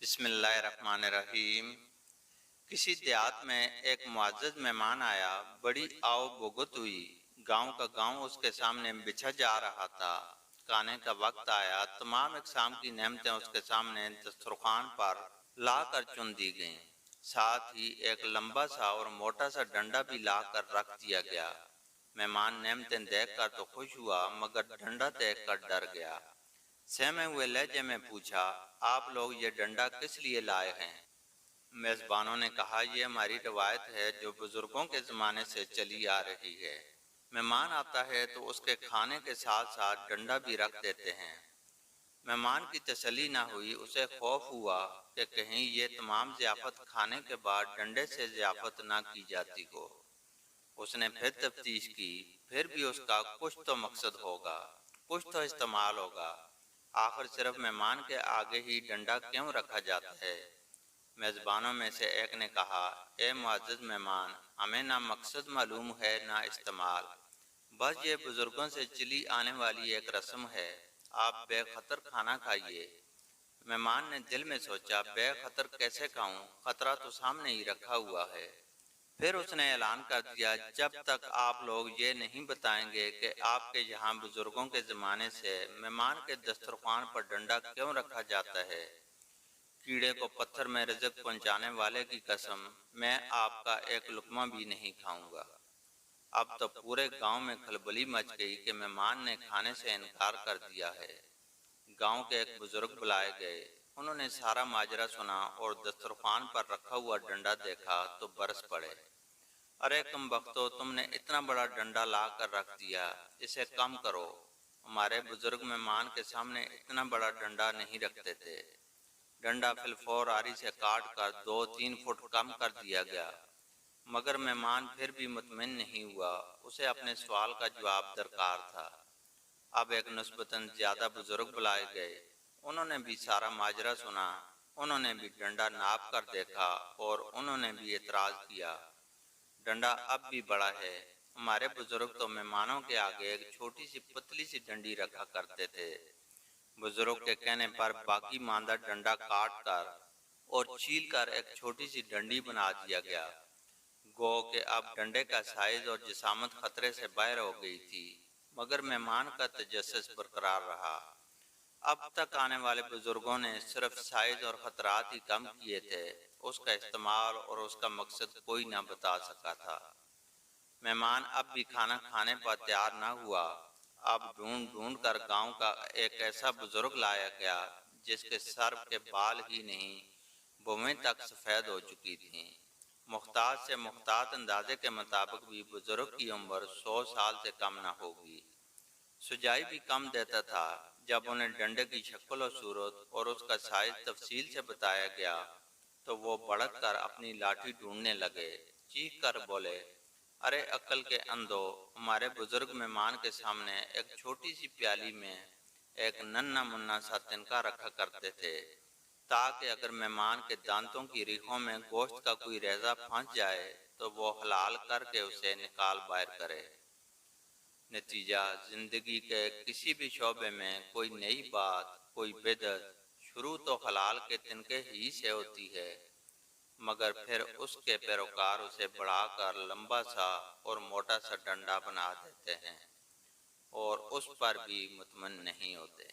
بسم اللہ الرحمن الرحیم۔ کسی دیہات میں ایک معزز مہمان آیا، بڑی آؤ بھگت ہوئی۔ گاؤں کا گاؤں اس کے سامنے بچھا جا رہا تھا۔ کھانے کا وقت آیا، تمام اقسام کی نعمتیں اس کے سامنے دسترخوان پر لا کر چن دی گئیں۔ ساتھ ہی ایک لمبا سا اور موٹا سا ڈنڈا بھی لا کر رکھ دیا گیا۔ مہمان نعمتیں دیکھ کر تو خوش ہوا، مگر ڈنڈا دیکھ کر ڈر گیا۔ سہمے ہوئے لہجے میں پوچھا، آپ لوگ یہ ڈنڈا کس لیے لائے ہیں؟ میزبانوں نے کہا، یہ ہماری روایت ہے جو بزرگوں کے زمانے سے چلی آ رہی ہے۔ مہمان آتا ہے تو اس کے کھانے کے ساتھ ساتھ ڈنڈا بھی رکھ دیتے ہیں۔ مہمان کی تسلی نہ ہوئی، اسے خوف ہوا کہ کہیں یہ تمام ضیافت کھانے کے بعد ڈنڈے سے ضیافت نہ کی جاتی ہو۔ اس نے پھر تفتیش کی، پھر بھی اس کا کچھ تو مقصد ہوگا، کچھ تو استعمال ہوگا۔ آخر صرف مہمان کے آگے ہی ڈنڈا کیوں رکھا جاتا ہے؟ میزبانوں میں سے ایک نے کہا، اے معزز مہمان، ہمیں نہ مقصد معلوم ہے نہ استعمال، بس یہ بزرگوں سے چلی آنے والی ایک رسم ہے۔ آپ بے خطر کھانا کھائیے۔ مہمان نے دل میں سوچا، بے خطر کیسے کھاؤں؟ خطرہ تو سامنے ہی رکھا ہوا ہے۔ پھر اس نے اعلان کر دیا، جب تک آپ لوگ یہ نہیں بتائیں گے کہ آپ کے یہاں بزرگوں کے زمانے سے مہمان کے دسترخوان پر ڈنڈا کیوں رکھا جاتا ہے، کیڑے کو پتھر میں رزق پہنچانے والے کی قسم، میں آپ کا ایک لقمہ بھی نہیں کھاؤں گا۔ اب تو پورے گاؤں میں کھلبلی مچ گئی کہ مہمان نے کھانے سے انکار کر دیا ہے۔ گاؤں کے ایک بزرگ بلائے گئے، انہوں نے سارا ماجرا سنا اور دسترخوان پر رکھا ہوا ڈنڈا دیکھا تو برس پڑے۔ ارے کم بختو، تم نے اتنا بڑا ڈنڈا لا کر رکھ دیا، اسے کم کرو۔ ہمارے بزرگ مہمان کے سامنے اتنا بڑا ڈنڈا نہیں رکھتے تھے۔ ڈنڈا فی الفور آری سے کاٹ کر 2-3 فٹ کم کر دیا گیا، مگر مہمان پھر بھی مطمئن نہیں ہوا، اسے اپنے سوال کا جواب درکار تھا۔ اب ایک نسبتاً زیادہ بزرگ بلائے گئے، انہوں نے بھی سارا ماجرا سنا، انہوں نے بھی ڈنڈا ناپ کر دیکھا اور انہوں نے بھی اعتراض کیا، ڈنڈا اب بھی بڑا ہے۔ ہمارے بزرگ تو مہمانوں کے آگے ایک چھوٹی سی پتلی سی ڈنڈی رکھا کرتے تھے۔ بزرگ کے کہنے پر باقی ماندہ ڈنڈا کاٹ کر اور چھیل کر ایک چھوٹی سی ڈنڈی بنا دیا گیا۔ گو کہ اب ڈنڈے کا سائز اور جسامت خطرے سے باہر ہو گئی تھی، مگر مہمان کا تجسس برقرار رہا۔ اب تک آنے والے بزرگوں نے صرف سائز اور خطرات ہی کم کیے تھے، اس کا استعمال اور اس کا مقصد کوئی نہ بتا سکا تھا۔ مہمان اب بھی کھانا کھانے پر تیار نہ ہوا۔ اب ڈھونڈ ڈھونڈ کر گاؤں کا ایک ایسا بزرگ لایا گیا جس کے سر کے بال ہی نہیں، بھویں تک سفید ہو چکی تھیں۔ محتاط سے محتاط اندازے کے مطابق بھی بزرگ کی عمر 100 سال سے کم نہ ہوگی۔ سجائی بھی کم دیتا تھا۔ جب انہیں ڈنڈے کی شکل و صورت اور اس کا سائز تفصیل سے بتایا گیا تو وہ بڑک کر اپنی لاٹھی ڈھونڈنے لگے، چیخ کر بولے، ارے عقل کے اندھو، ہمارے بزرگ مہمان کے سامنے ایک چھوٹی سی پیالی میں ایک ننھا منا سا تنکا رکھا کرتے تھے، تاکہ اگر مہمان کے دانتوں کی ریخوں میں گوشت کا کوئی ریزہ پھنس جائے تو وہ حلال کر کے اسے نکال باہر کرے۔ نتیجہ، زندگی کے کسی بھی شعبے میں کوئی نئی بات، کوئی بدعت شروع تو حلال کے تنکے ہی سے ہوتی ہے، مگر پھر اس کے پیروکار اسے بڑھا کر لمبا سا اور موٹا سا ڈنڈا بنا دیتے ہیں اور اس پر بھی مطمئن نہیں ہوتے۔